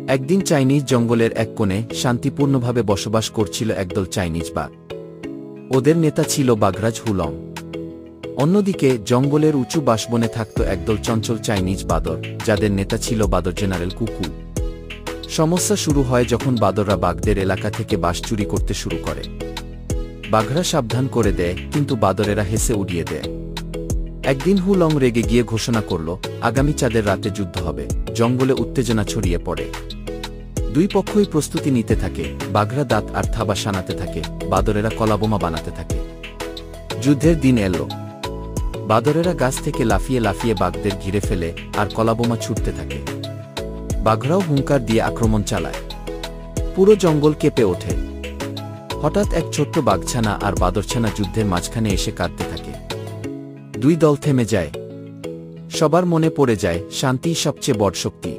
একদিন চাইনিজ জঙ্গলের এক কোণে শান্তিপূর্ণভাবে বসবাস করছিল একদল চাইনিজ বাঘ। ওদের নেতা ছিল বাঘরাজ হুলং। অন্যদিকে জঙ্গলের উঁচু বাসবনে থাকত একদল চঞ্চল চাইনিজ বাদর, যাদের নেতা ছিল বাদর জেনারেল কুকু। সমস্যা শুরু হয় যখন বাদররা বাঘদের এলাকা থেকে বাঁশ চুরি করতে শুরু করে। বাঘরা সাবধান করে দেয়, কিন্তু বাদরেরা হেসে উড়িয়ে দেয়। একদিন হুলং রেগে গিয়ে ঘোষণা করল, আগামী চাঁদের রাতে যুদ্ধ হবে। জঙ্গলে উত্তেজনা ছড়িয়ে পড়ে। দুই পক্ষই প্রস্তুতি নিতে থাকে। বাঘরা দাঁত আর থাবা শানাতে থাকে, বাদরেরা কলাবোমা বানাতে থাকে। যুদ্ধের দিন এলো। বাদরেরা গাছ থেকে লাফিয়ে লাফিয়ে বাঘদের ঘিরে ফেলে আর কলাবোমা ছুটতে থাকে। বাঘরাও হুঙ্কার দিয়ে আক্রমণ চালায়। পুরো জঙ্গল কেঁপে ওঠে। হঠাৎ এক ছোট্ট বাঘছানা আর বাদরছানা যুদ্ধের মাঝখানে এসে কাঁদতে থাকে। দুই দল থেমে যায়। সবার মনে পড়ে যায়, শান্তিই সবচেয়ে বড় শক্তি।